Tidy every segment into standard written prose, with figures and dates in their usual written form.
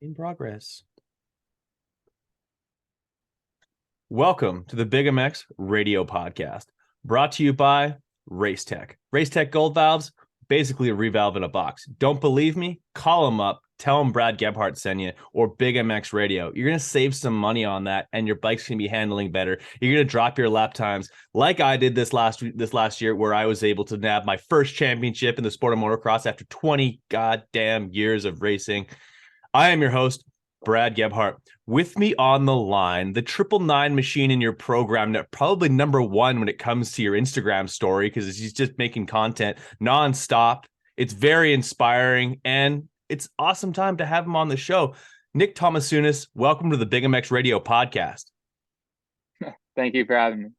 In progress. Welcome to the BigMx radio podcast, brought to you by Race Tech. Race Tech Gold Valves, basically a revalve in a box. Don't believe me? Call them up. Tell them Brad Gebhardt sent you, or BigMx Radio. You're going to save some money on that, and your bike's going to be handling better. You're going to drop your lap times like I did this last year, where I was able to nab my first championship in the sport of motocross after 20 goddamn years of racing. I am your host, Brad Gebhardt. With me on the line, the 999 machine in your program, probably number one when it comes to your Instagram story, because he's just making content nonstop. It's very inspiring, and it's awesome time to have him on the show. Nick Tomasunas, welcome to the BigMx Radio podcast. Thank you for having me.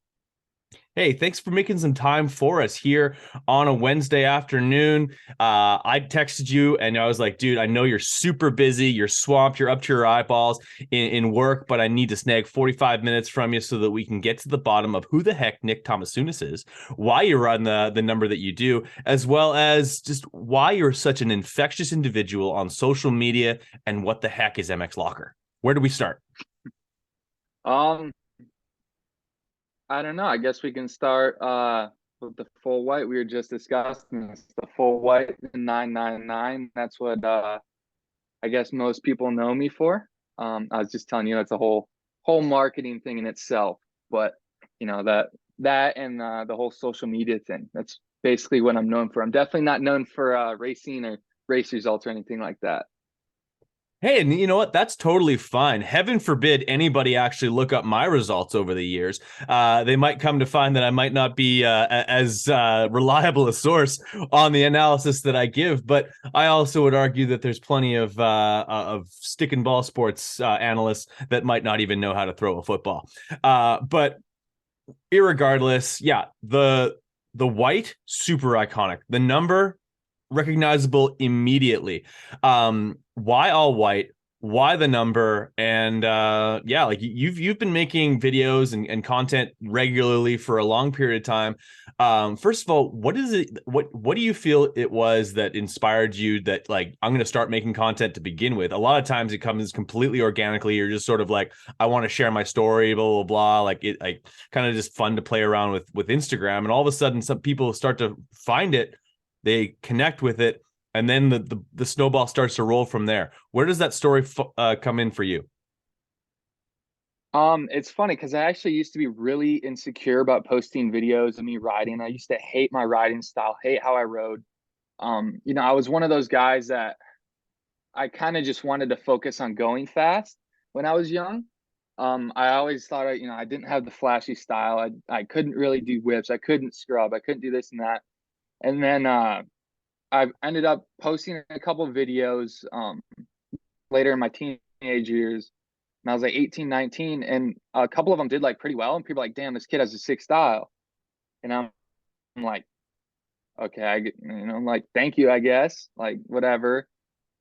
Hey, thanks for making some time for us here on a Wednesday afternoon. I texted you and I was like, dude, I know you're super busy. You're swamped. You're up to your eyeballs in work, but I need to snag 45 minutes from you so that we can get to the bottom of who the heck Nick Tomasunas is, why you run the number that you do, as well as just why you're such an infectious individual on social media and what the heck is MX Locker. Where do we start? I don't know. I guess we can start with the full white. We were just discussing this, the full white 999. That's what I guess most people know me for. I was just telling you that's a whole marketing thing in itself. But you know that and the whole social media thing. That's basically what I'm known for. I'm definitely not known for racing or race results or anything like that. Hey, and you know what? That's totally fine. Heaven forbid anybody actually look up my results over the years. They might come to find that I might not be as reliable a source on the analysis that I give. But I also would argue that there's plenty of stick and ball sports analysts that might not even know how to throw a football. But irregardless, yeah, the white, super iconic. The number, recognizable immediately. Why all white? Why the number? And yeah, like you've been making videos and content regularly for a long period of time. First of all, what is it? What do you feel it was that inspired you that like I'm going to start making content to begin with? A lot of times it comes completely organically. You're just sort of like, I want to share my story, blah blah blah. Like it, like kind of just fun to play around with Instagram, and all of a sudden some people start to find it, they connect with it, and then the snowball starts to roll from there. Where does that story come in for you? It's funny because I actually used to be really insecure about posting videos of me riding. I used to hate my riding style, hate how I rode. I was one of those guys that I kind of just wanted to focus on going fast when I was young. I always thought I didn't have the flashy style. I couldn't really do whips. I couldn't scrub. I couldn't do this and that. And then I ended up posting a couple of videos later in my teenage years. And I was like 18, 19, and a couple of them did like pretty well. And people were like, damn, this kid has a sick style. And I'm like, okay, I'm like, thank you, I guess, like whatever.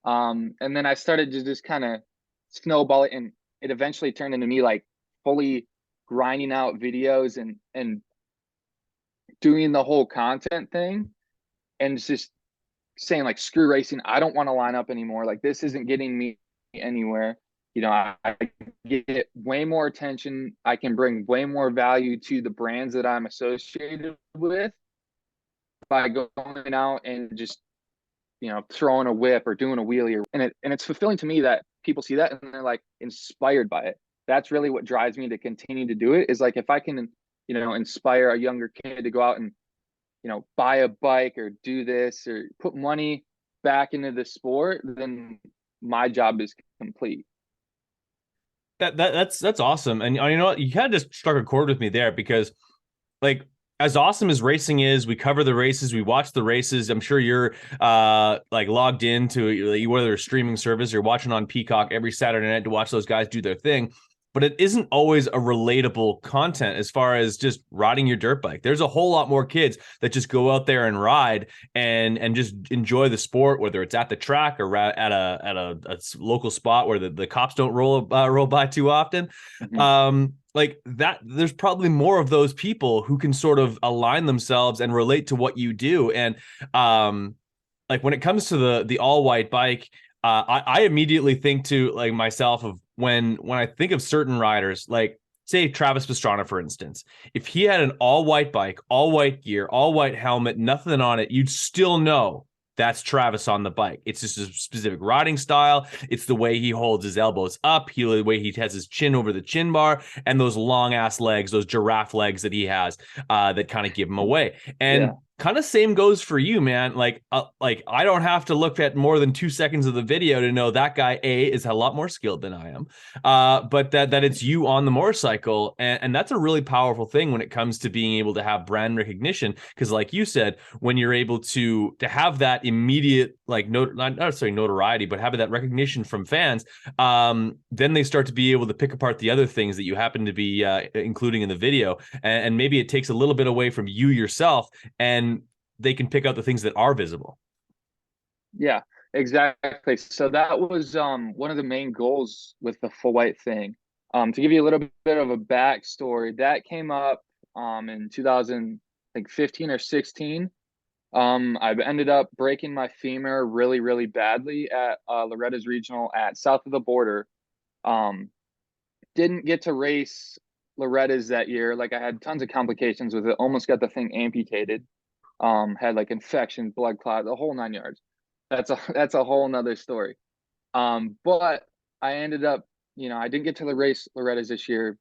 And then I started to just kind of snowball it, and it eventually turned into me like fully grinding out videos and doing the whole content thing, and it's just saying like, screw racing, I don't want to line up anymore, like this isn't getting me anywhere. I get way more attention, I can bring way more value to the brands that I'm associated with by going out and just throwing a whip or doing a wheelie, and it's fulfilling to me that people see that and they're like inspired by it. That's really what drives me to continue to do it, is like if I can inspire a younger kid to go out and buy a bike or do this or put money back into the sport, then my job is complete. That's awesome. And you know what? You kind of just struck a chord with me there, because like as awesome as racing is, we cover the races, we watch the races. I'm sure you're like logged into whether a streaming service or watching on Peacock every Saturday night to watch those guys do their thing. But it isn't always a relatable content as far as just riding your dirt bike. There's a whole lot more kids that just go out there and ride and just enjoy the sport, whether it's at the track or at a local spot where the cops don't roll by too often. Mm-hmm. Like that, there's probably more of those people who can sort of align themselves and relate to what you do. And like when it comes to the all white bike, I immediately think to like myself of when I think of certain riders, like say Travis Pastrana, for instance. If he had an all white bike, all white gear, all white helmet, nothing on it, you'd still know that's Travis on the bike. It's just a specific riding style. It's the way he holds his elbows up, the way he has his chin over the chin bar, and those long ass legs, those giraffe legs that he has, that kind of give him away. Yeah. And kind of same goes for you, man. Like I don't have to look at more than 2 seconds of the video to know that guy is a lot more skilled than I am, but that it's you on the motorcycle, and that's a really powerful thing when it comes to being able to have brand recognition. Because like you said, when you're able to have that immediate like not necessarily notoriety, but having that recognition from fans, then they start to be able to pick apart the other things that you happen to be including in the video, and maybe it takes a little bit away from you yourself, and they can pick out the things that are visible. Yeah, exactly. So that was one of the main goals with the full white thing. To give you a little bit of a backstory, that came up in 2015 or 16. I ended up breaking my femur really, really badly at Loretta's Regional at south of the border. Um, didn't get to race Loretta's that year. Like I had tons of complications with it. Almost got the thing amputated. Had like infection, blood clot, the whole 9 yards. That's a whole nother story. But I ended up, I didn't get to the race Loretta's this year,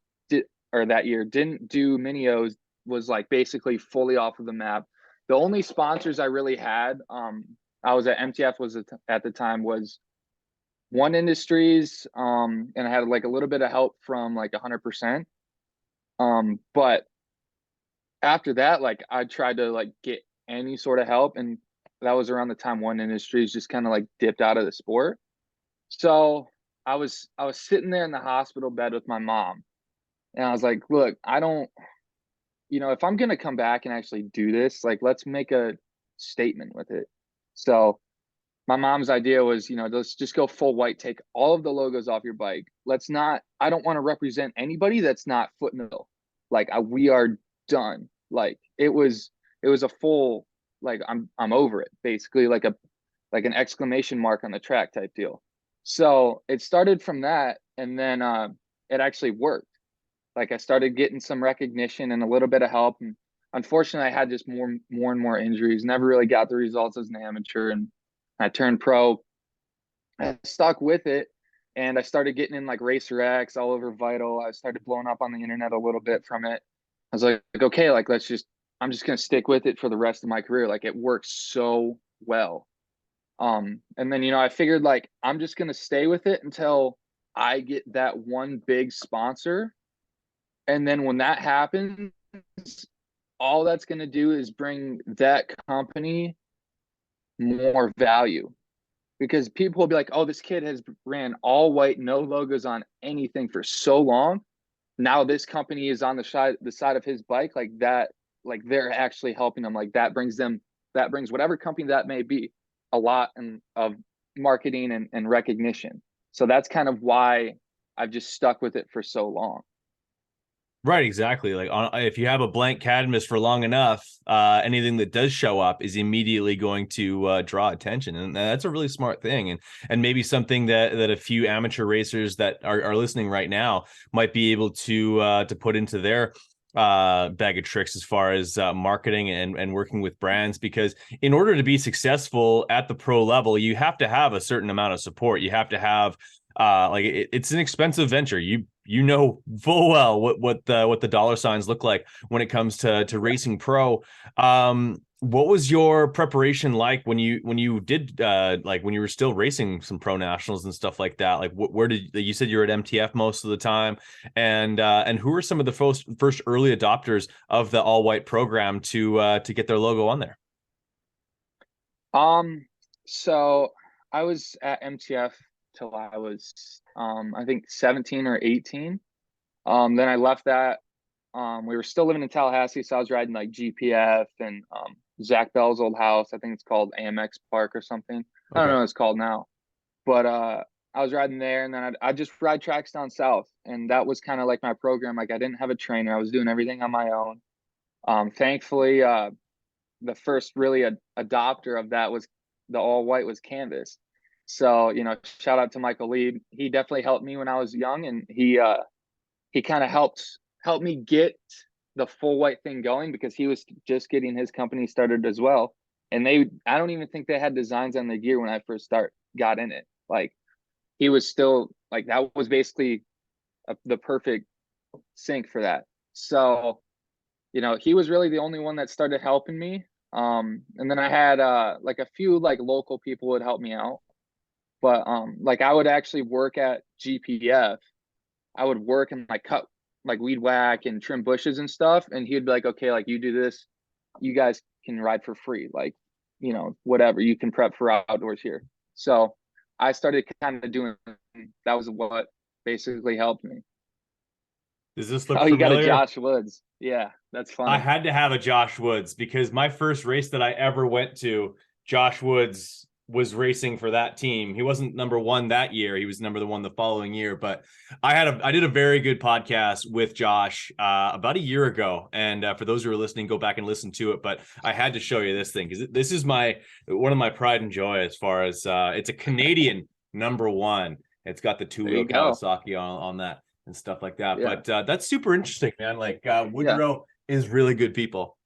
or that year. Didn't do Minios. Was like basically fully off of the map. The only sponsors I really had, I was at MTF at the time was One Industries, and I had like a little bit of help from like 100%. But after that, like I tried to like get any sort of help, and that was around the time One Industries just kind of like dipped out of the sport. So I was sitting there in the hospital bed with my mom, and I was like, look, I don't, if I'm gonna come back and actually do this, like let's make a statement with it. So my mom's idea was, let's just go full white, take all of the logos off your bike. Let's not, I don't want to represent anybody that's not foot in the middle. Like we are done. Like it was a full, like I'm over it, basically like an exclamation mark on the track type deal. So it started from that, and then it actually worked. Like I started getting some recognition and a little bit of help. And unfortunately, I had just more and more injuries. Never really got the results as an amateur, and I turned pro. I stuck with it, and I started getting in like Racer X all over Vital. I started blowing up on the internet a little bit from it. I was like okay, like I'm just gonna stick with it for the rest of my career. Like it works so well. And then I figured like I'm just gonna stay with it until I get that one big sponsor, and then when that happens, all that's gonna do is bring that company more value, because people will be like, oh, this kid has ran all white, no logos on anything for so long. Now this company is on the side of his bike, like that, like they're actually helping them. Like that brings whatever company that may be a lot of marketing and recognition. So that's kind of why I've just stuck with it for so long. Right, exactly. Like if you have a blank canvas for long enough, anything that does show up is immediately going to draw attention, and that's a really smart thing, and maybe something that a few amateur racers that are listening right now might be able to put into their bag of tricks as far as marketing and working with brands. Because in order to be successful at the pro level, you have to have a certain amount of support. You have to have it's an expensive venture. You know full well what the dollar signs look like when it comes to racing pro. What was your preparation like when you did like when you were still racing some pro nationals and stuff like that? Like where did you said you were at MTF most of the time, and who were some of the first early adopters of the all white program to get their logo on there? So I was at MTF till I was I think 17 or 18. Then I left that. We were still living in Tallahassee, so I was riding like GPF and Zach Bell's old house. I think it's called AMX Park or something. I don't Okay. know what it's called now. But I was riding there, and then I'd just ride tracks down south. And that was kind of like my program. Like I didn't have a trainer. I was doing everything on my own. Thankfully, the first really adopter of that was the all white was Canvas. So, shout out to Michael Lee. He definitely helped me when I was young, and he kind of helped me get the full white thing going because he was just getting his company started as well. And I don't even think they had designs on the gear when I first got in it. Like he was still like, that was basically the perfect sync for that. So, he was really the only one that started helping me. And then I had like a few like local people would help me out. But like I would actually work at GPF. I would work and like cut like weed whack and trim bushes and stuff. And he'd be like, okay, like you do this, you guys can ride for free. Like, whatever, you can prep for outdoors here. So I started kind of doing, that was what basically helped me. Does this look Oh, you got a familiar? Josh Woods. Yeah, that's I funny. had to have a Josh Woods because my first race that I ever went to, Josh Woods was racing for that team. He wasn't number one that year. He was number one the following year. But I did a very good podcast with Josh about a year ago. And for those who are listening, go back and listen to it. But I had to show you this thing because this is one of my pride and joy as far as it's a Canadian number one. It's got the There two-wheel you go. Kawasaki on that and stuff like that. Yeah. But that's super interesting, man. Like Yeah. Woodrow is really good people.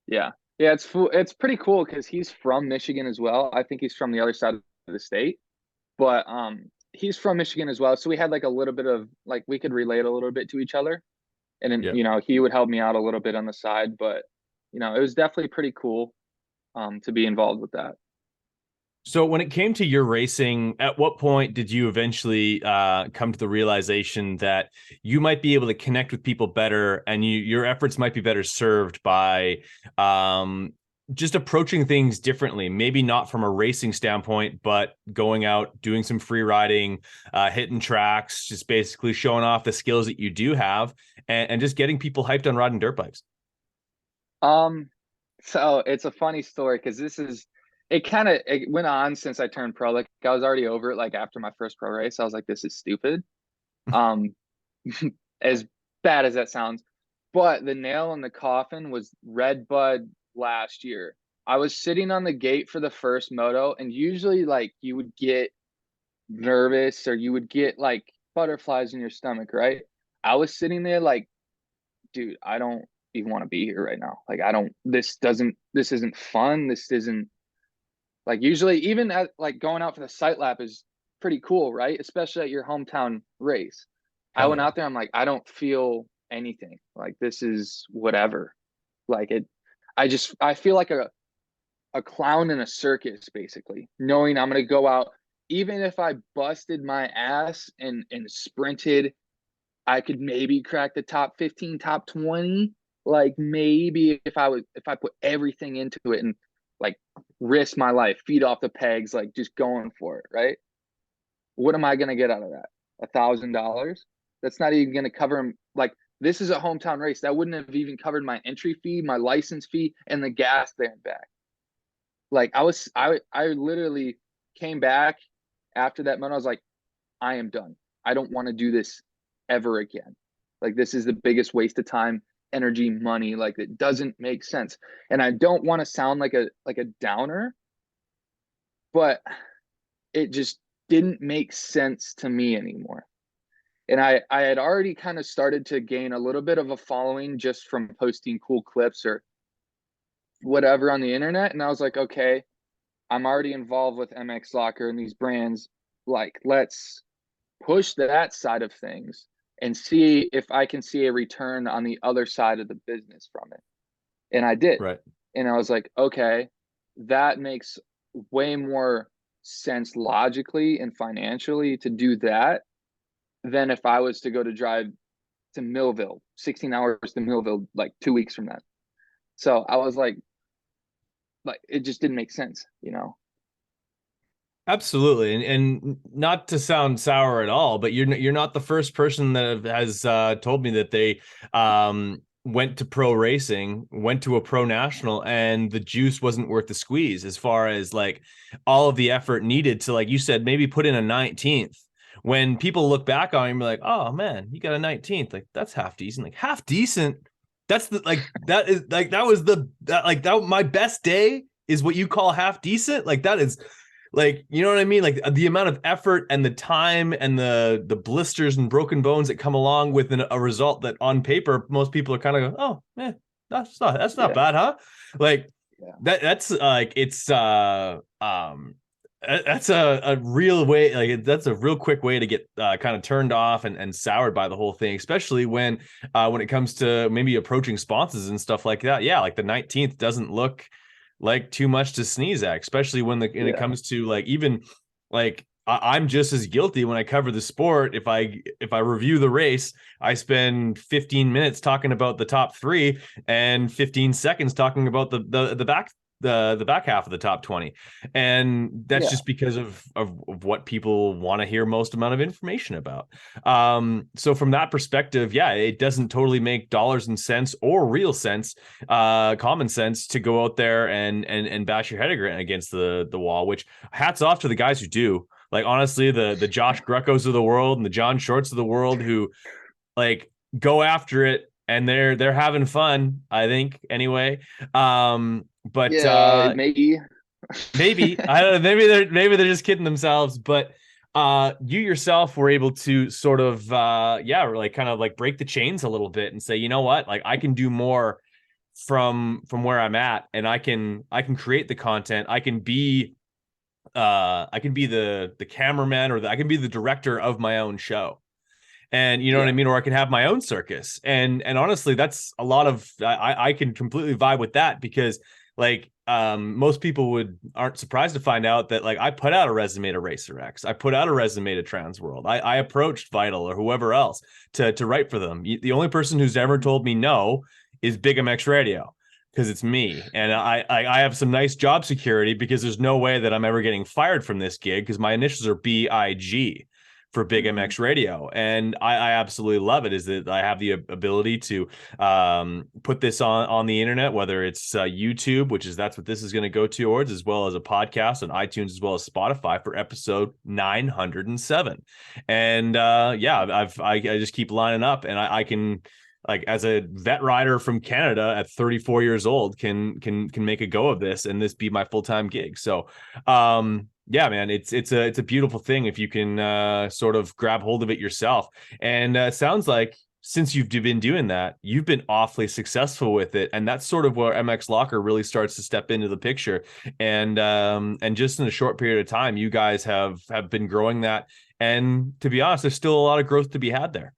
Yeah. Yeah. It's pretty cool because he's from Michigan as well. I think he's from the other side of the state, but he's from Michigan as well. So we had like a little bit of like, we could relate a little bit to each other. And then, Yeah. he would help me out a little bit on the side, but it was definitely pretty cool to be involved with that. So when it came to your racing, at what point did you eventually come to the realization that you might be able to connect with people better and your efforts might be better served by just approaching things differently? Maybe not from a racing standpoint, but going out, doing some free riding, hitting tracks, just basically showing off the skills that you do have and just getting people hyped on riding dirt bikes. So it's a funny story because it went on since I turned pro. Like I was already over it. Like after my first pro race, I was like, this is stupid. Um, as bad as that sounds, but the nail in the coffin was Red Bud last year. I was sitting on the gate for the first moto, and usually like you would get nervous or you would get like butterflies in your stomach, right? I was sitting there like, dude, I don't even want to be here right now. Like this isn't fun. This isn't like usually even at like going out for the sight lap is pretty cool, right? Especially at your hometown race. I Hell went yeah. out there, I'm like, I don't feel anything. Like this is whatever. Like I feel like a clown in a circus, basically, knowing I'm gonna go out, even if I busted my ass and sprinted, I could maybe crack the top 15, top 20. Like maybe if I put everything into it and like risk my life, feet off the pegs, like just going for it, right? What am I gonna get out of that? $1,000? That's not even gonna cover like this is a hometown race. That wouldn't have even covered my entry fee, my license fee, and the gas there and back. Like I literally came back after that month. I was like, I am done. I don't want to do this ever again. Like this is the biggest waste of time, energy, money. Like it doesn't make sense. And I don't want to sound like a downer, but it just didn't make sense to me anymore. And I had already kind of started to gain a little bit of a following just from posting cool clips or whatever on the internet. And I was like, okay, I'm already involved with MX Locker and these brands. Like, let's push that side of things and see if I can see a return on the other side of the business from it. And I did. Right. And I was like, okay, that makes way more sense logically and financially to do that than if I was to go to drive to Millville, 16 hours to Millville, like 2 weeks from that. So I was like it just didn't make sense. Absolutely, and not to sound sour at all, but you're not the first person that has told me that they went to pro racing, went to a pro national, and the juice wasn't worth the squeeze as far as like all of the effort needed to, like you said, maybe put in a 19th. When people look back on him, like, oh man, you got a 19th, like that's half decent, like half decent. That's the like that is like that was the that like that my best day is what you call half decent, like that is like, you know what I mean? Like the amount of effort and the time and the blisters and broken bones that come along with a result that on paper most people are kind of going, oh, that's not Yeah. bad, huh? Like Yeah. that's like it's that's a real way, like that's a real quick way to get kind of turned off and soured by the whole thing, especially when it comes to maybe approaching sponsors and stuff like that. Yeah, like the 19th doesn't look like too much to sneeze at, especially when it Yeah. comes to like even like I'm just as guilty when I cover the sport. If I review the race, I spend 15 minutes talking about the top three and 15 seconds talking about the back half of the top 20, and that's Yeah. just because of what people want to hear most amount of information about. So from that perspective, yeah, it doesn't totally make dollars and cents or real sense, common sense, to go out there and bash your head against the wall. Which, hats off to the guys who do. Like, honestly, the Josh Grecos of the world and the John Shorts of the world who like go after it, and they're having fun, I think, anyway. But Yeah. Maybe. maybe, I don't know, maybe they're just kidding themselves. But you yourself were able to sort of yeah, like kind of like break the chains a little bit and say, you know what, like I can do more from where I'm at, and I can create the content. I can be the cameraman, or I can be the director of my own show. And you know what I Yeah. mean? Or I can have my own circus. And honestly, that's a lot of, I can completely vibe with that, because like most people aren't surprised to find out that like I put out a resume to Racer X. I put out a resume to Trans World. I approached Vital or whoever else to write for them. The only person who's ever told me no is BigMx Radio, because it's me, and I have some nice job security, because there's no way that I'm ever getting fired from this gig, because my initials are BIG for Big Mhm. MX Radio. And I absolutely love it, is that I have the ability to put this on the internet, whether it's YouTube, which is that's what this is going to go towards, as well as a podcast on iTunes, as well as Spotify for episode 907. And yeah, I just keep lining up, and I can, like, as a vet rider from Canada at 34 years old, can make a go of this and this be my full-time gig. So yeah, man, it's a beautiful thing if you can sort of grab hold of it yourself. And it sounds like since you've been doing that, you've been awfully successful with it, and that's sort of where MX Locker really starts to step into the picture. And just in a short period of time, you guys have been growing that. And to be honest, there's still a lot of growth to be had there.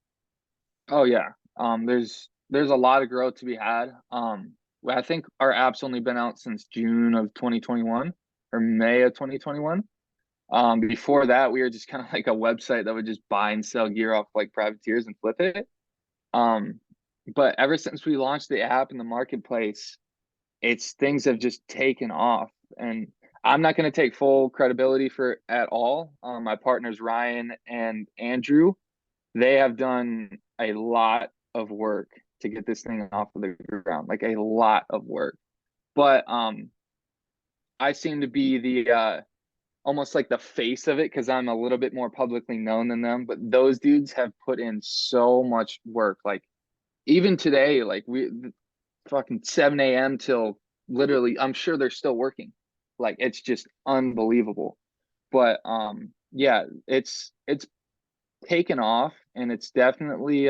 Oh yeah. There's a lot of growth to be had. Well, I think our app's only been out since June of 2021 or May of 2021. Before that, we were just kind of like a website that would just buy and sell gear off like privateers and flip it. Um, but ever since we launched the app in the marketplace, it's things have just taken off. And I'm not going to take full credibility for it at all. My partners Ryan and Andrew, they have done a lot of work to get this thing off of the ground, like a lot of work. But I seem to be the almost like the face of it because I'm a little bit more publicly known than them. But those dudes have put in so much work. Like even today, like we fucking 7 a.m. till literally, I'm sure they're still working. Like it's just unbelievable. But yeah, it's taken off, and it's definitely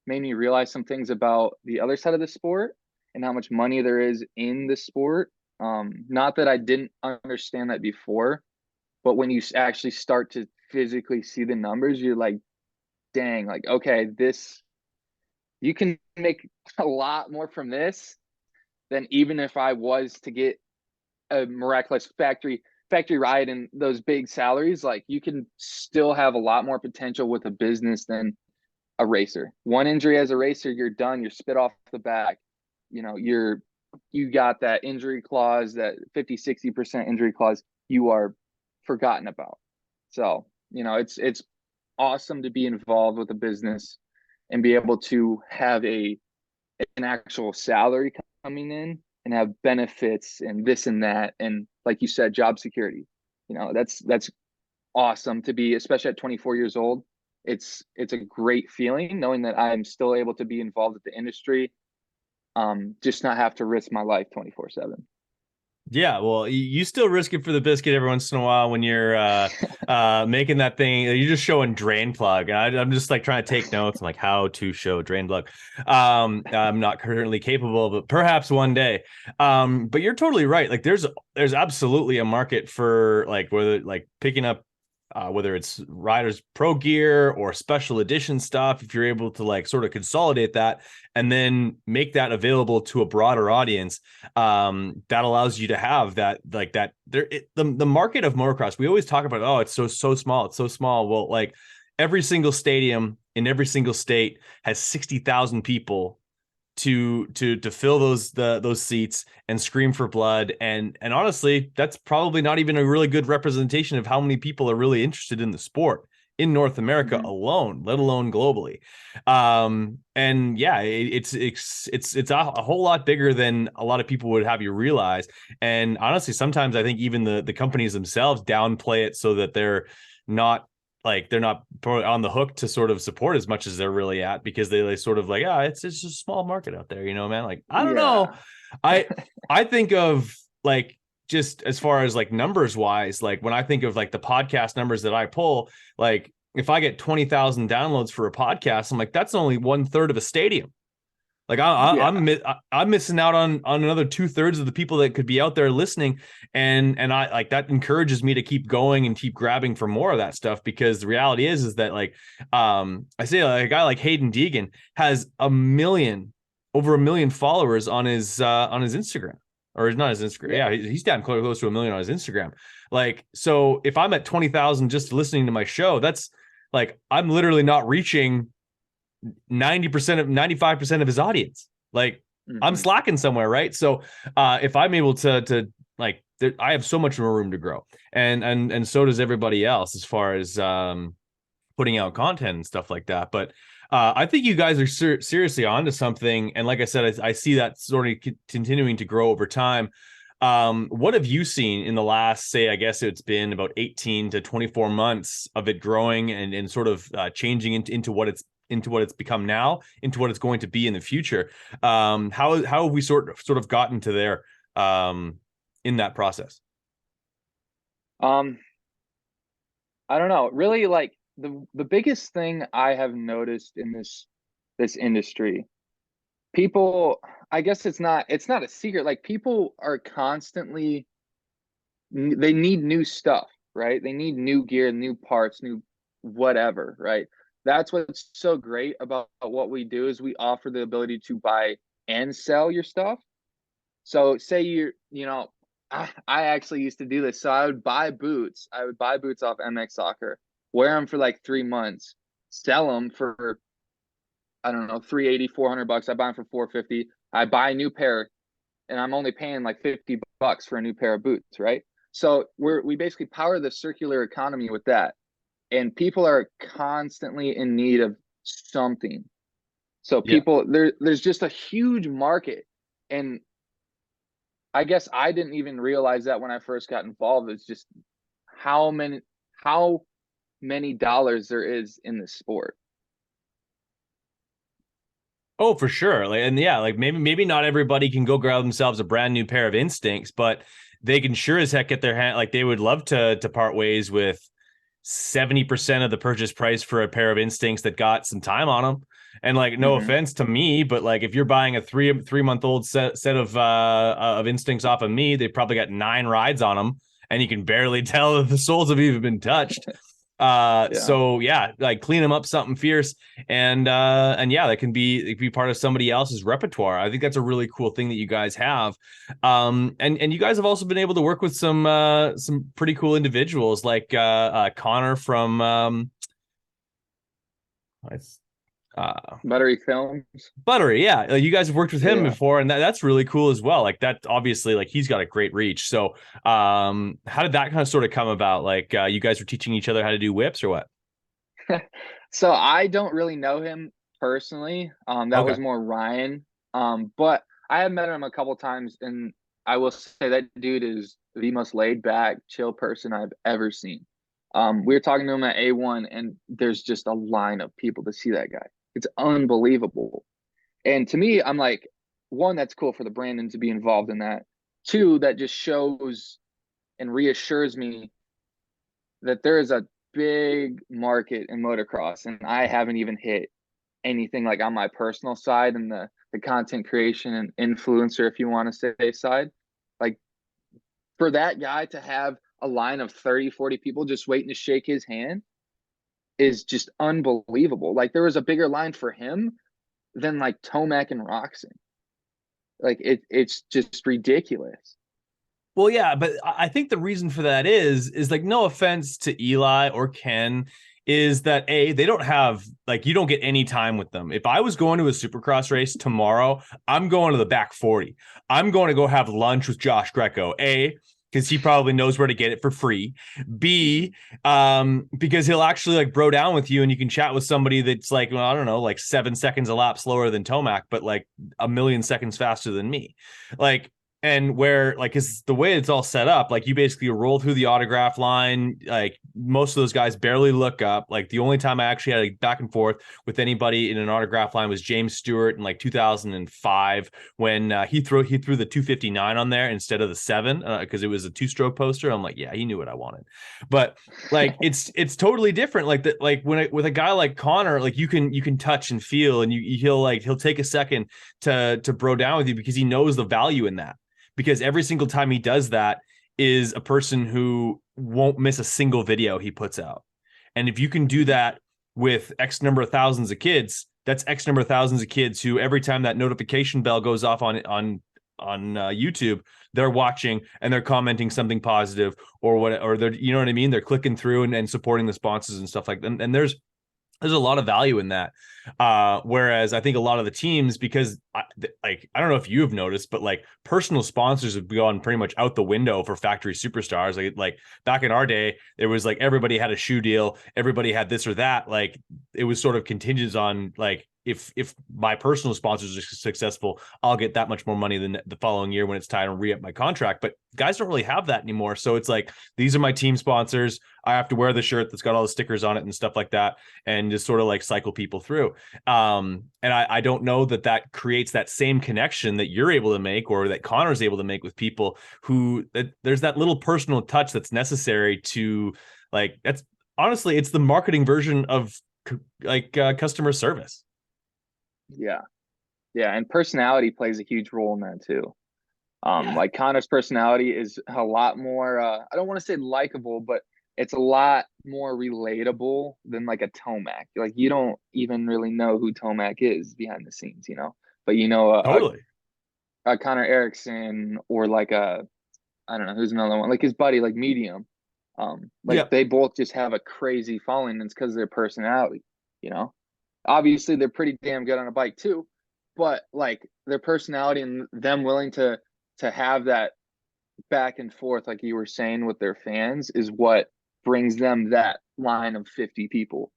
made me realize some things about the other side of the sport and how much money there is in the sport. Not that I didn't understand that before, but when you actually start to physically see the numbers, you're like, dang, like, okay, this, you can make a lot more from this than even if I was to get a miraculous factory ride and those big salaries. Like you can still have a lot more potential with a business than a racer. One injury as a racer, you're done. You're spit off the back. You know, you got that injury clause, that 50-60% injury clause, you are forgotten about. So, you know, it's awesome to be involved with a business and be able to have an actual salary coming in and have benefits and this and that, and like you said, job security. You know, that's awesome to be, especially at 24 years old. It's a great feeling knowing that I'm still able to be involved with the industry, just not have to risk my life 24/7. Yeah, well, you still risk it for the biscuit every once in a while when you're making that thing. You're just showing drain plug, and I'm just like trying to take notes. I'm like, how to show drain plug. I'm not currently capable, but perhaps one day. But you're totally right. Like, there's absolutely a market for like whether like picking up whether it's riders pro gear or special edition stuff. If you're able to like sort of consolidate that and then make that available to a broader audience, that allows you to have that like that the market of motocross. We always talk about, oh, it's so small, it's so small. Well, like every single stadium in every single state has 60,000 people to fill those seats and scream for blood, and honestly, that's probably not even a really good representation of how many people are really interested in the sport in North America Mhm. alone, let alone globally. And yeah, it's a whole lot bigger than a lot of people would have you realize. And honestly, sometimes I think even the companies themselves downplay it so that not they're not on the hook to sort of support as much as they're really at, because they sort of like, it's just a small market out there, man. Like, I don't know. Yeah. I think of like, just as far as like numbers wise, like when I think of like the podcast numbers that I pull, like if I get 20,000 downloads for a podcast, I'm like, that's only 1/3 of a stadium. Like Yeah. I'm missing out on another 2/3 of the people that could be out there listening, and I like that encourages me to keep going and keep grabbing for more of that stuff, because the reality is that like I say like a guy like Haiden Deegan has over a million followers on his Instagram, or not his Instagram. Yeah. Yeah, he's down close to a million on his Instagram. Like, so if I'm at 20,000 just listening to my show, that's like I'm literally not reaching 95% of his audience. Like, I'm Hmm. slacking somewhere, right? So if I'm able to like, I have so much more room to grow, and so does everybody else as far as putting out content and stuff like that. But I think you guys are seriously onto something, and like I said, I see that sort of continuing to grow over time. What have you seen in the last, say, I guess it's been about 18 to 24 months of it growing and sort of changing into what it's become now, into what it's going to be in the future? How have we sort of gotten to there in that process? Um, I don't know. Really, like the biggest thing I have noticed in this industry, people, I guess it's not a secret. Like people are constantly they need new stuff, right? They need new gear, new parts, new whatever, right? That's what's so great about what we do is we offer the ability to buy and sell your stuff. So say I actually used to do this. So I would buy boots. I would buy boots off MX Soccer, wear them for like 3 months, sell them for, I don't know, 380, $400. I buy them for 450. I buy a new pair and I'm only paying like $50 for a new pair of boots, right? So we basically power the circular economy with that. And people are constantly in need of something. So Yeah. there's just a huge market. And I guess I didn't even realize that when I first got involved. It's just how many how many dollars there is in the sport. Oh, for sure. Like, and yeah, like maybe not everybody can go grab themselves a brand new pair of Instincts, but they can sure as heck get their hand. Like, they would love to part ways with 70% of the purchase price for a pair of Instincts that got some time on them. And like, no Mm-hmm. offense to me, but like if you're buying a 3 month old set of Instincts off of me, they probably got 9 rides on them, and you can barely tell if the soles have even been touched. Yeah. So yeah, like clean them up something fierce, and yeah, it can be part of somebody else's repertoire. I think that's a really cool thing that you guys have. And you guys have also been able to work with some pretty cool individuals like Connor from it's Buttery films. Buttery. Yeah, you guys have worked with him Yeah. before, and that's really cool as well. Like, that obviously, like, he's got a great reach. So how did that kind of sort of come about? Like, you guys were teaching each other how to do whips or what? So I don't really know him personally. That Okay. was more Ryan. But I have met him a couple times, and I will say that dude is the most laid back, chill person I've ever seen. We were talking to him at A1, and there's just a line of people to see that guy. It's unbelievable. And to me, I'm like, one, that's cool for the brand and to be involved in that. Two, that just shows and reassures me that there is a big market in motocross, and I haven't even hit anything like on my personal side and the content creation and influencer, if you want to say, side. Like, for that guy to have a line of 30, 40 people just waiting to shake his hand is just unbelievable. Like, there was a bigger line for him than like Tomac and Roxon. Like, it's just ridiculous. Well, yeah, but I think the reason for that is like, no offense to Eli or Ken, is that they don't have, like, you don't get any time with them. If I was going to a Supercross race tomorrow, I'm going to the back 40. I'm going to go have lunch with Josh Greco. Because he probably knows where to get it for free. B, because he'll actually like bro down with you, and you can chat with somebody that's like, well, I don't know, like 7 seconds a lap slower than Tomac, but like a million seconds faster than me. Like, and where, like, is the way it's all set up, like, you basically roll through the autograph line. Like, most of those guys barely look up. Like, the only time I actually had a back and forth with anybody in an autograph line was James Stewart in like 2005, when he threw the 259 on there instead of the 7, because it was a 2-stroke poster. I'm like, yeah, he knew what I wanted. But like, it's totally different. Like, that, like, with a guy like Connor, like, you can touch and feel, and he'll take a second to bro down with you, because he knows the value in that. Because every single time he does that is a person who won't miss a single video he puts out. And if you can do that with X number of thousands of kids, that's X number of thousands of kids who, every time that notification bell goes off on YouTube, they're watching and they're commenting something positive, or what, or they're, you know what I mean? They're clicking through and supporting the sponsors and stuff like that. And there's a lot of value in that. Whereas I think a lot of the teams, because I don't know if you have noticed, but like, personal sponsors have gone pretty much out the window for factory superstars. Like back in our day, there was like, everybody had a shoe deal, everybody had this or that. Like, it was sort of contingent on, like, if my personal sponsors are successful, I'll get that much more money than the following year when it's time to re-up my contract. But guys don't really have that anymore. So it's like, these are my team sponsors. I have to wear the shirt that's got all the stickers on it and stuff like that, and just sort of like cycle people through. And I don't know that creates that same connection that you're able to make, or that Connor's able to make with people who, there's that little personal touch that's necessary to, like, that's honestly, it's the marketing version of like customer service. Yeah. Yeah. And personality plays a huge role in that too. Yeah, Like, Connor's personality is a lot more, I don't want to say likable, but it's a lot more relatable than like a Tomac. Like, you don't even really know who Tomac is behind the scenes, but totally. a Connor Erickson, or like I don't know who's another one, like his buddy, like Medium. Like, Yeah. they both just have a crazy following, and it's because of their personality, you know. Obviously, they're pretty damn good on a bike too, but like, their personality and them willing to have that back and forth, like you were saying, with their fans, is what brings them that line of 50 people.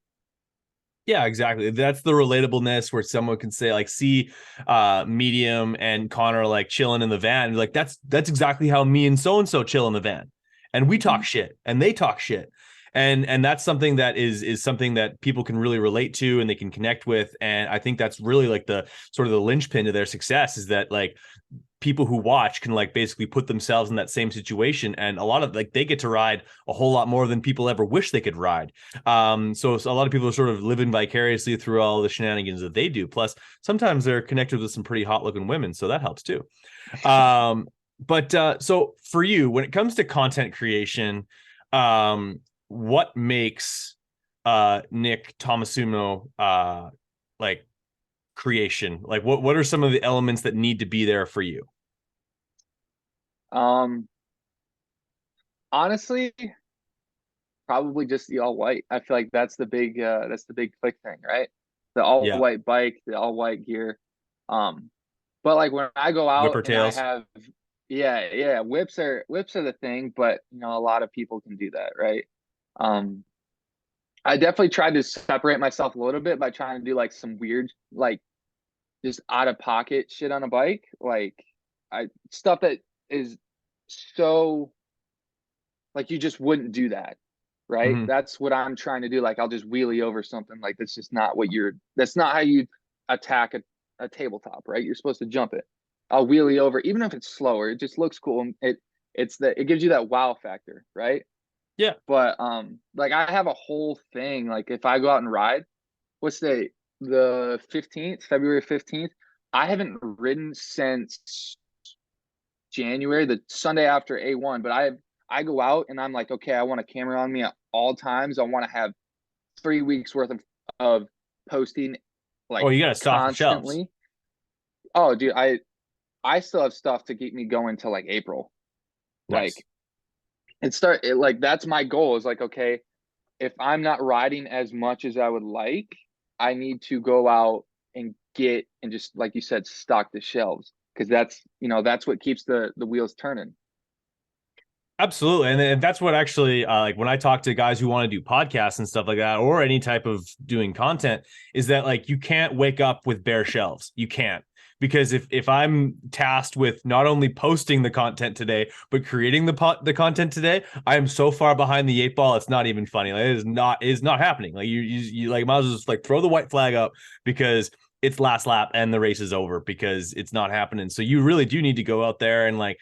Yeah, exactly. That's the relatableness, where someone can say, like, see Medium and Connor like chilling in the van. Like, that's exactly how me and so chill in the van. And we talk Mhm. shit and they talk shit. And that's something that is something that people can really relate to and they can connect with. And I think that's really like the sort of the linchpin to their success, is that like, people who watch can like basically put themselves in that same situation, and a lot of, like, they get to ride a whole lot more than people ever wish they could ride. So a lot of people are sort of living vicariously through all the shenanigans that they do. Plus, sometimes they're connected with some pretty hot looking women, so that helps too. But so for you, when it comes to content creation, what makes Nick Tomasuno like creation? Like, what are some of the elements that need to be there for you? Um, Honestly, probably just the all white. I feel like that's the big click thing, right? The all Yeah, white bike, the all white gear. Um, but like, when I go out whipper and I tails. have, yeah, yeah, whips are the thing, but a lot of people can do that, right? Um, I definitely tried to separate myself a little bit by trying to do like some weird, like, just out of pocket shit on a bike, like, I stuff that is so, like, you just wouldn't do that, right? Mhm. That's what I'm trying to do. Like, I'll just wheelie over something. Like, that's not how you attack a tabletop, right? You're supposed to jump it. I'll wheelie over, even if it's slower, it just looks cool. It gives you that wow factor, right? Yeah. But like I have a whole thing. Like if I go out and ride, what's the 15th, February 15th? I haven't ridden since January, the Sunday after A1, but I go out and I'm like, okay, I want a camera on me at all times. I want to have 3 weeks worth of posting Oh, like you got to stock the shelves. constantly. Oh, dude, I still have stuff to keep me going till like April. Nice. Like like that's my goal is like, okay, if I'm not riding as much as I would like, I need to go out and get and just like you said, stock the shelves because that's what keeps the wheels turning. Absolutely. And that's what actually, like when I talk to guys who want to do podcasts and stuff like that, or any type of doing content, is that like you can't wake up with bare shelves. You can't. Because if I'm tasked with not only posting the content today, but creating the content today, I am so far behind the eight ball. It's not even funny. Like it is not happening. Like you like might as well just like throw the white flag up because it's last lap and the race is over because it's not happening. So you really do need to go out there and like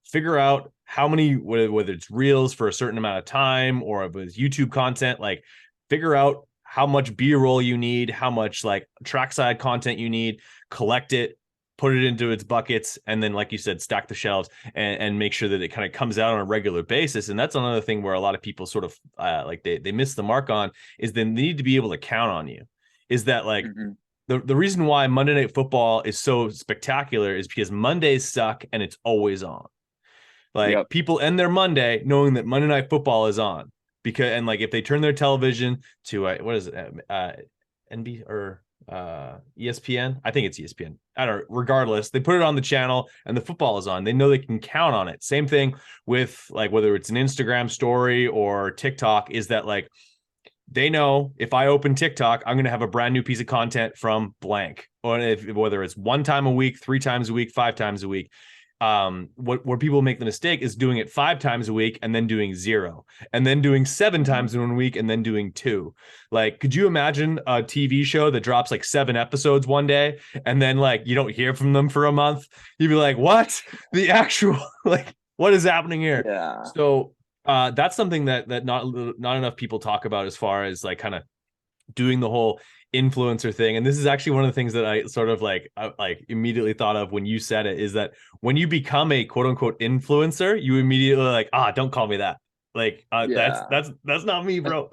figure out how many, whether it's reels for a certain amount of time or if it's YouTube content, like figure out how much B-roll you need, how much like trackside content you need, collect it, put it into its buckets, and then, like you said, stack the shelves and make sure that it kind of comes out on a regular basis. And that's another thing where a lot of people sort of like they miss the mark on is they need to be able to count on you. Is that like Mm-hmm. the reason why Monday Night Football is so spectacular is because Mondays suck and it's always on. Like Yep. people end their Monday knowing that Monday Night Football is on because, and like if they turn their television to what is it, NB or ESPN? I think it's ESPN. I don't know. Regardless, they put it on the channel and the football is on. They know they can count on it. Same thing with like whether it's an Instagram story or TikTok, is that like they know if I open TikTok, I'm going to have a brand new piece of content from blank, or whether it's one time a week, 3 times a week, 5 times a week. Where people make the mistake is doing it 5 times a week and then doing 0, and then doing 7 times in 1 week and then doing 2. Like, could you imagine a TV show that drops like 7 episodes one day and then like you don't hear from them for a month? You'd be like, what? The actual like, what is happening here? Yeah. So that's something that not enough people talk about as far as like kind of doing the whole influencer thing. And this is actually one of the things that I sort of like immediately thought of when you said it, is that when you become a quote unquote influencer, you immediately like, don't call me that. Like Yeah. that's not me, bro.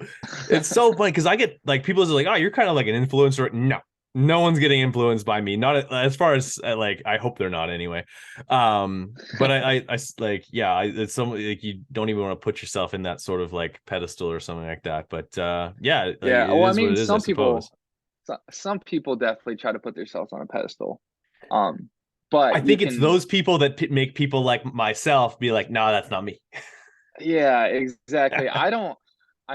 It's so funny because I get like people are like, oh, you're kind of like an influencer. No one's getting influenced by me, not as far as like I hope they're not anyway. But I like, yeah, it's some like you don't even want to put yourself in that sort of like pedestal or something like that. But yeah, like Yeah. it Well, I is what mean, it is, I suppose. some people definitely try to put themselves on a pedestal. Um, but I you think it's can, those people that make people like myself be like, no, that's not me. yeah, exactly. I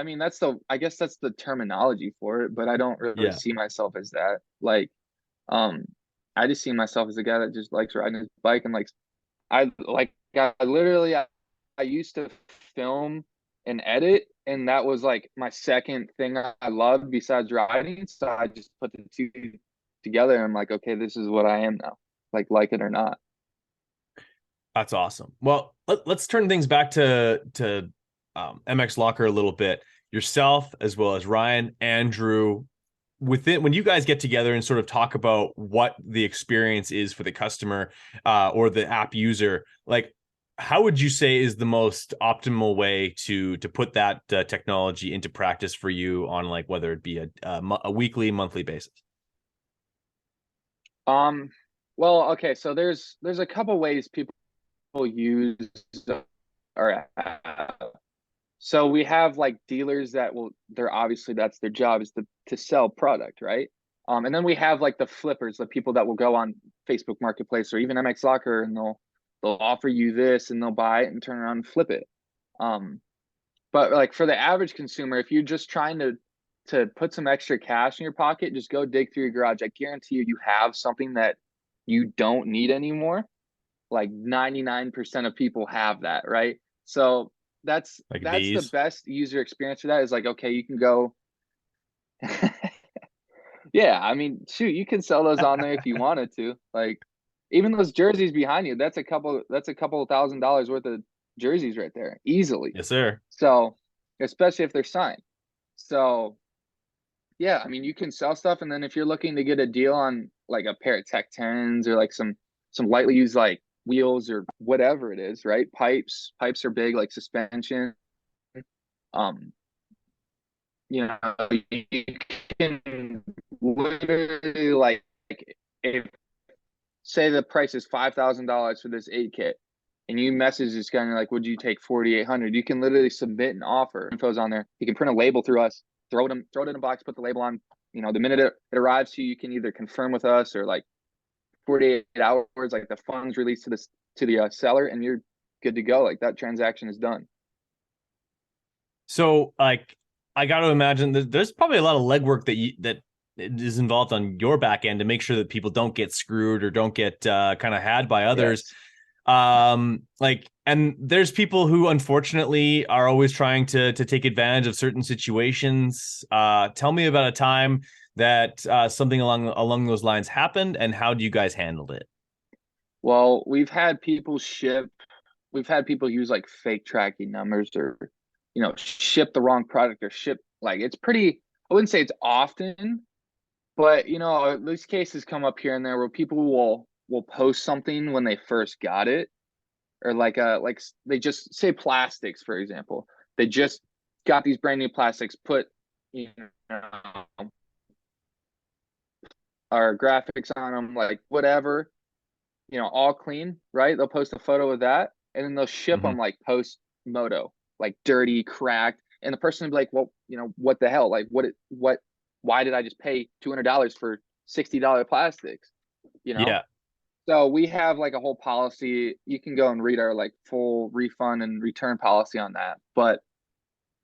mean, I guess that's the terminology for it, but I don't really Yeah. see myself as that. Like, um, I just see myself as a guy that just likes riding his bike and I used to film and edit, and that was like my second thing I loved besides riding. So I just put the two together and I'm like, okay, this is what I am now, like it or not. That's awesome. Well, let's turn things back to MX Locker a little bit. Yourself, as well as Ryan, Andrew, within when you guys get together and sort of talk about what the experience is for the customer or the app user, like how would you say is the most optimal way to put that technology into practice for you on like whether it be a weekly, monthly basis? Um, well, okay, so there's a couple ways people use our app. So we have like dealers that they're obviously that's their job is to sell product, right? And then we have like the flippers, the people that will go on Facebook Marketplace or even MX Locker and they'll offer you this and they'll buy it and turn around and flip it. Um, but like for the average consumer, if you're just trying to put some extra cash in your pocket, just go dig through your garage. I guarantee you have something that you don't need anymore. Like 99% of people have that, right? So Like that's the these? best user experience for that is like, okay, you can go. Yeah, I mean, shoot, you can sell those on there if you wanted to. Like, even those jerseys behind you, that's a couple of $1,000s worth of jerseys right there, easily. Yes, sir. So, especially if they're signed. So, yeah, I mean, you can sell stuff, and then if you're looking to get a deal on like a pair of Tech 10s or like some lightly used like wheels or whatever it is, right? Pipes are big, like suspension. Um, you know, you can literally like if say the price is $5,000 for this 8 kit, and you message this guy and you're like, would you take 4,800? You can literally submit an offer. Info's on there. You can print a label through us, throw it in a box, put the label on. You know, the minute it arrives to you, you can either confirm with us or like 48 hours, like the funds released to the seller, and you're good to go. Like that transaction is done. So like I got to imagine there's probably a lot of legwork that is involved on your back end to make sure that people don't get screwed or don't get kind of had by others. Yes. Like, and there's people who unfortunately are always trying to take advantage of certain situations. Tell me about a time that something along those lines happened, and how do you guys handled it? Well, we've had people use like fake tracking numbers, or ship the wrong product, or ship like it's pretty. I wouldn't say it's often, but these cases come up here and there where people will post something when they first got it, or like they just say plastics, for example. They just got these brand new plastics, put our graphics on them, like whatever, all clean, right? They'll post a photo of that, and then they'll ship them like post moto, like dirty, cracked, and the person will be like, well, what the hell? Like, why did I just pay $200 for $60 plastics? Yeah. So we have like a whole policy. You can go and read our like full refund and return policy on that. But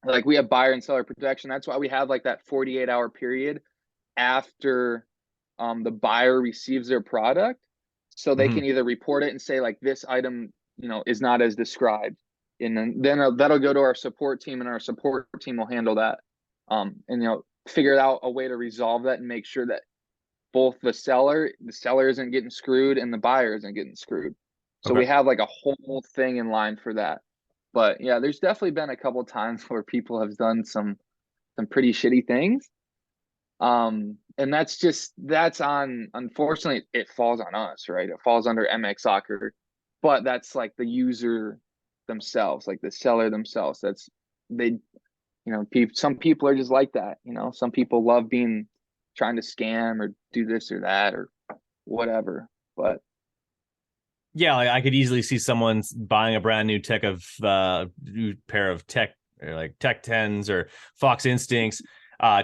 like we have buyer and seller protection. That's why we have like that 48-hour period after the buyer receives their product, so they can either report it and say like this item is not as described, and then that'll go to our support team, and our support team will handle that, and figure out a way to resolve that and make sure that both the seller isn't getting screwed and the buyer isn't getting screwed. So Okay. we have like a whole thing in line for that. But yeah, there's definitely been a couple of times where people have done some pretty shitty things. And that's on, unfortunately, it falls on us, right? It falls under MX Soccer, but that's like the user themselves, like the seller themselves. Some people are just like that. Some people love trying to scam or do this or that or whatever. But yeah, like I could easily see someone buying a brand new new pair of Tech, or like Tech 10s or Fox Instincts,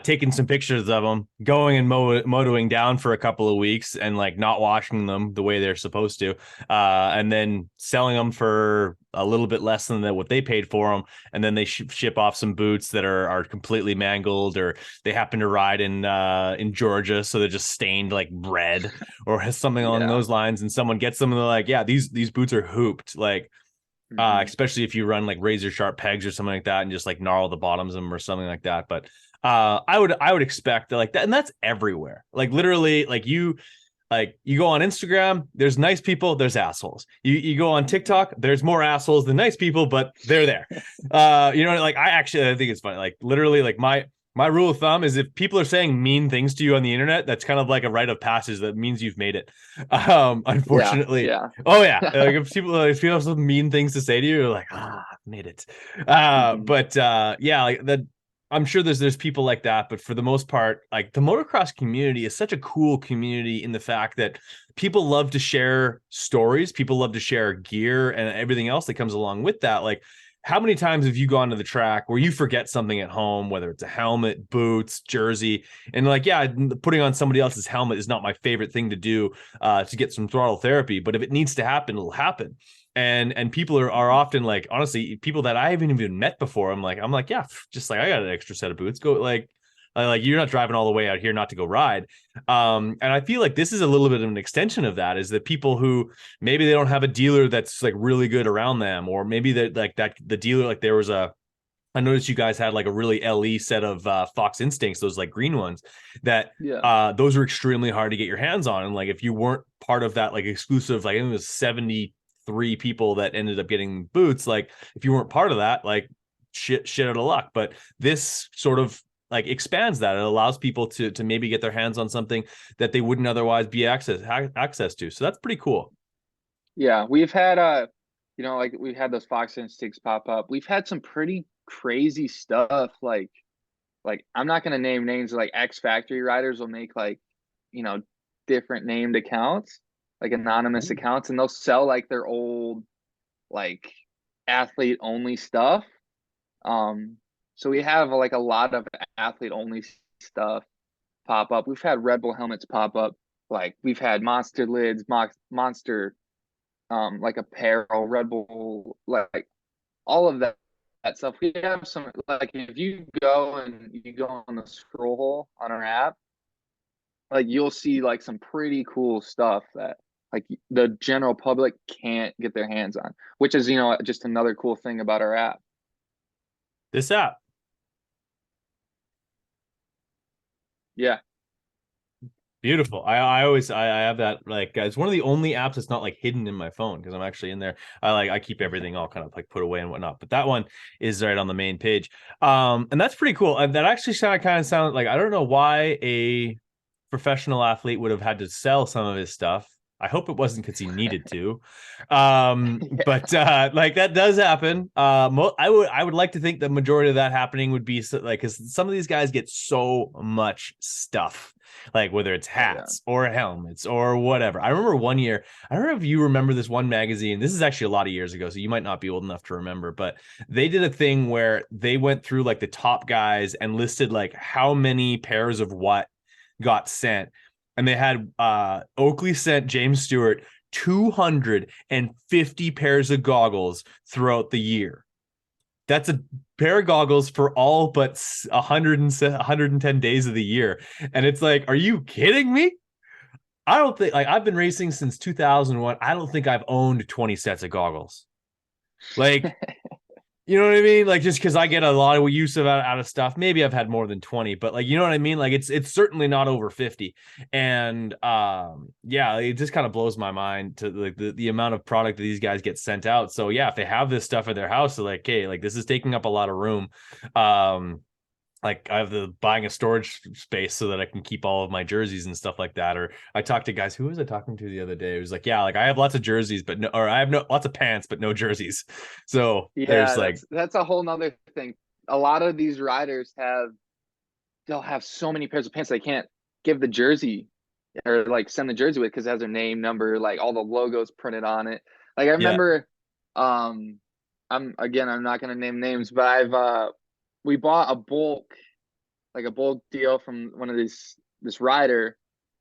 taking some pictures of them, going and motoing down for a couple of weeks and like not washing them the way they're supposed to, and then selling them for a little bit less than what they paid for them, and then they ship off some boots that are completely mangled, or they happen to ride in Georgia, so they're just stained like red or something along those lines, and someone gets them and they're like, yeah, these boots are hooped, like especially if you run like razor sharp pegs or something like that and just like gnarl the bottoms of them or something like that. But I would expect that, like that, and that's everywhere. Like literally, like you go on Instagram, there's nice people, there's assholes. You go on TikTok, there's more assholes than nice people, but they're there. Like I think it's funny. Like literally, like my rule of thumb is if people are saying mean things to you on the internet, that's kind of like a rite of passage. That means you've made it. Unfortunately. Yeah. Oh yeah. Like if people have some mean things to say to you, you're like, I've made it. But yeah, like that. I'm sure there's people like that, but for the most part, like the motocross community is such a cool community in the fact that people love to share stories, people love to share gear and everything else that comes along with that. Like, how many times have you gone to the track where you forget something at home, whether it's a helmet, boots, jersey, and like, yeah, putting on somebody else's helmet is not my favorite thing to do to get some throttle therapy, but if it needs to happen, it'll happen. And people are often like, honestly, people that I haven't even met before, I'm like, yeah, just like I got an extra set of boots, go like you're not driving all the way out here not to go ride. And I feel like this is a little bit of an extension of that, is that people who maybe they don't have a dealer that's like really good around them, or maybe that like that the dealer, like there was a I noticed you guys had like a really LE set of Fox Instincts, those like green ones that Yeah. those are extremely hard to get your hands on. And like if you weren't part of that like exclusive, like I think it was 73 people that ended up getting boots, like if you weren't part of that, like shit out of luck. But this sort of like expands that. It allows people to maybe get their hands on something that they wouldn't otherwise be access to. So that's pretty cool. Yeah, we've had like we've had those Fox Instincts pop up. We've had some pretty crazy stuff like I'm not gonna name names, like X Factory riders will make like, you know, different named accounts, like anonymous accounts, and they'll sell like their old like athlete only stuff. Um, so we have like a lot of athlete only stuff pop up. We've had Red Bull helmets pop up. Like we've had monster lids, monster like apparel, Red Bull, like all of that stuff. We have some, like if you go and you go on the scroll hole on our app, like you'll see like some pretty cool stuff that like the general public can't get their hands on, which is, just another cool thing about our app. This app. Yeah. Beautiful. I have that like it's one of the only apps that's not like hidden in my phone because I'm actually in there. I keep everything all kind of like put away and whatnot. But that one is right on the main page. And that's pretty cool. And that actually kind of sounded like I don't know why a professional athlete would have had to sell some of his stuff. I hope it wasn't because he needed to. Yeah. But like that does happen. I would like to think the majority of that happening would be like because some of these guys get so much stuff, like whether it's Oh yeah. hats or helmets or whatever. I remember one year, I don't know if you remember this one magazine. This is actually a lot of years ago, so you might not be old enough to remember, but they did a thing where they went through like the top guys and listed like how many pairs of what got sent. And they had Oakley sent James Stewart 250 pairs of goggles throughout the year. That's a pair of goggles for all but 110 days of the year. And it's like, are you kidding me? I don't think like I've been racing since 2001. I don't think I've owned 20 sets of goggles. Like, you know what I mean? Like just because I get a lot of use of out of stuff. Maybe I've had more than 20, but like you know what I mean? Like it's certainly not over 50. And yeah, it just kind of blows my mind to like the amount of product that these guys get sent out. So yeah, if they have this stuff at their house, they're like, okay, like this is taking up a lot of room. Um like I have the buying a storage space so that I can keep all of my jerseys and stuff like that. Or I talked to guys, who was I talking to the other day? It was like, yeah, like I have lots of jerseys, but no, or I have no lots of pants, but no jerseys. So there's Yeah, like, that's a whole nother thing. A lot of these riders they'll have so many pairs of pants they can't give the jersey or like send the jersey with because it has their name, number, like all the logos printed on it. Like I yeah, remember, I'm not gonna name names, but we bought a bulk deal from one of this rider,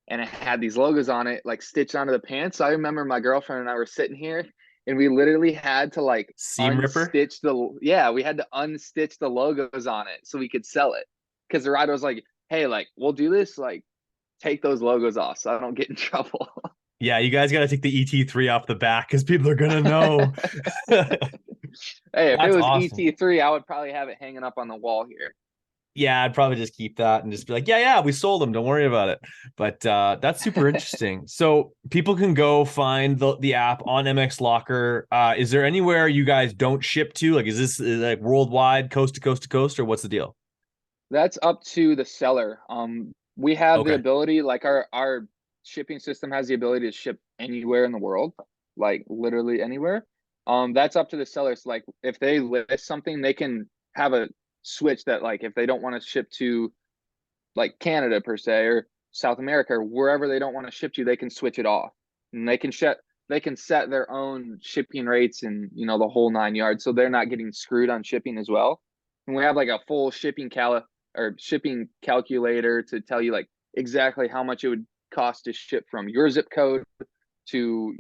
and it had these logos on it, like stitched onto the pants. So I remember my girlfriend and I were sitting here, and we literally had to like seam ripper. we had to unstitch the logos on it so we could sell it because the rider was like, "Hey, like we'll do this, like take those logos off so I don't get in trouble." Yeah, you guys got to take the ET3 off the back because people are gonna know. Hey, if it That's was awesome. ET3, I would probably have it hanging up on the wall here. Yeah, I'd probably just keep that and just be like, yeah, we sold them. Don't worry about it. But that's super interesting. So people can go find the app on MX Locker. Is there anywhere you guys don't ship to? Like, is this like worldwide, coast to coast to coast, or what's the deal? That's up to the seller. We have the Okay. ability, like our shipping system has the ability to ship anywhere in the world, like literally anywhere. That's up to the sellers. Like if they list something, they can have a switch that like if they don't want to ship to like Canada per se or South America or wherever they don't want to ship to, they can switch it off. And they can set their own shipping rates and the whole nine yards. So they're not getting screwed on shipping as well. And we have like a full shipping calculator to tell you like exactly how much it would cost to ship from your zip code to,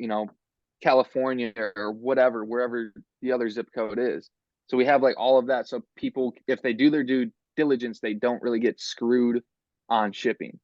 California or whatever, wherever the other zip code is. So we have like all of that. So people, if they do their due diligence, they don't really get screwed on shipping.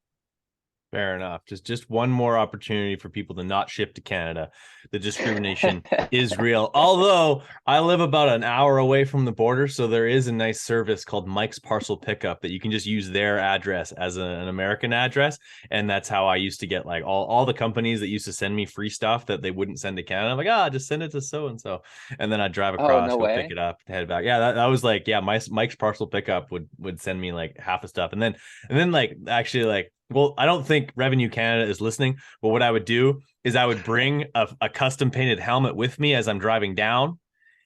Fair enough. Just one more opportunity for people to not ship to Canada. The discrimination is real. Although I live about an hour away from the border, so there is a nice service called Mike's Parcel Pickup that you can just use their address as an American address. And that's how I used to get like all the companies that used to send me free stuff that they wouldn't send to Canada. I'm like, just send it to so and so. And then I'd drive Oh, across, no go pick way. it up, head back. Yeah, that was like, yeah, Mike's Parcel Pickup would send me like half the stuff. And then like actually like, well, I don't think Revenue Canada is listening, but what I would do is I would bring a custom painted helmet with me as I'm driving down.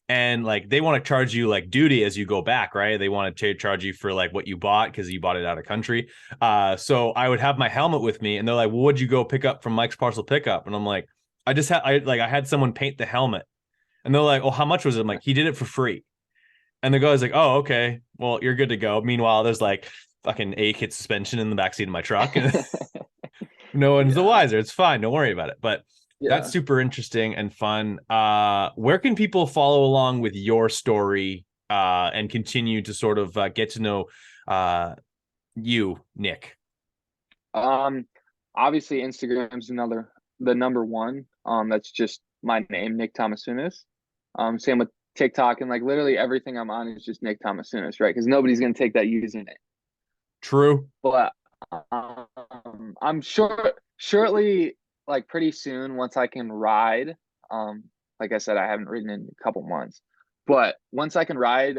And like they want to charge you like duty as you go back, right? They want to charge you for like what you bought because you bought it out of country. So I would have my helmet with me, and they're like, "Well, what'd you go pick up from Mike's Parcel Pickup?" And I'm like, I had someone paint the helmet, and they're like, "Oh, how much was it?" I'm like, "He did it for free." And the guy's like, "Oh, okay, well, you're good to go." Meanwhile, there's like fucking a kit suspension in the backseat of my truck, and no one's the Yeah. wiser. It's fine. Don't worry about it. But that's Yeah. super interesting and fun. Where can people follow along with your story and continue to sort of get to know you, Nick? Um, Obviously Instagram's the number one. That's just my name, Nick Tomasunas. Same with TikTok, and like literally everything I'm on is just Nick Tomasunas, right? Because nobody's gonna take that username. True. But I'm sure shortly, like pretty soon, once I can ride, like I said, I haven't ridden in a couple months. But once I can ride,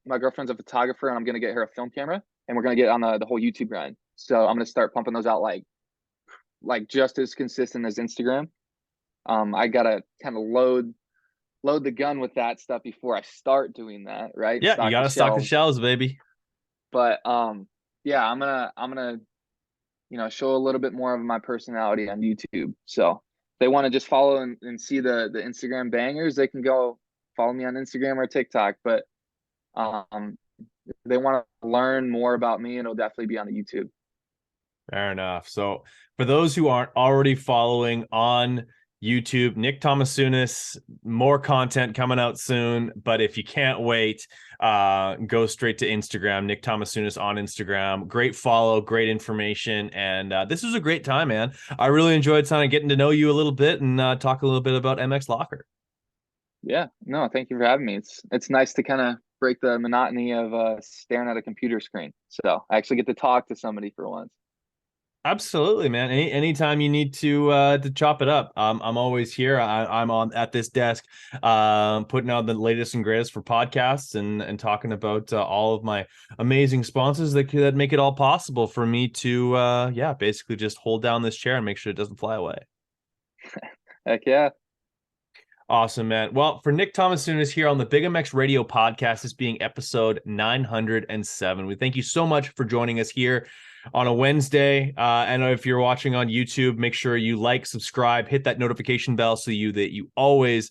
my girlfriend's a photographer, and I'm gonna get her a film camera, and we're gonna get on the whole YouTube grind. So I'm gonna start pumping those out like just as consistent as Instagram. I gotta kind of load the gun with that stuff before I start doing that, right? And Yeah, you stock the gotta stock the shelves. shelves, baby. But yeah, I'm gonna show a little bit more of my personality on YouTube. So if they want to just follow and see the Instagram bangers, they can go follow me on Instagram or TikTok. But if they want to learn more about me, it'll definitely be on the YouTube. Fair enough. So for those who aren't already following on YouTube, Nick Tomasunas, more content coming out soon. But if you can't wait, go straight to Instagram, Nick Tomasunas on Instagram. Great follow, great information. And this was a great time, man. I really enjoyed kind of getting to know you a little bit and talk a little bit about MX Locker. Yeah, no, thank you for having me. It's nice to kind of break the monotony of staring at a computer screen. So I actually get to talk to somebody for once. Absolutely, man. Anytime you need to chop it up, I'm always here. I'm on at this desk, putting out the latest and greatest for podcasts and talking about all of my amazing sponsors that make it all possible for me to basically just hold down this chair and make sure it doesn't fly away. Heck yeah. Awesome, man. Well, for Nick Tomasunas here on the BigMx Radio Podcast, this being episode 907. We thank you so much for joining us here on a Wednesday. And if you're watching on YouTube, make sure you like, subscribe, hit that notification bell so you always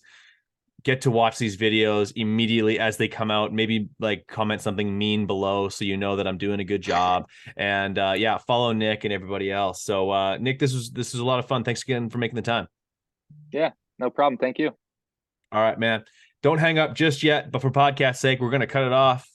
get to watch these videos immediately as they come out. Maybe like comment something mean below so you know that I'm doing a good job. And follow Nick and everybody else. So Nick, this was a lot of fun. Thanks again for making the time. Yeah, no problem. Thank you. All right, man. Don't hang up just yet, but for podcast sake, we're going to cut it off.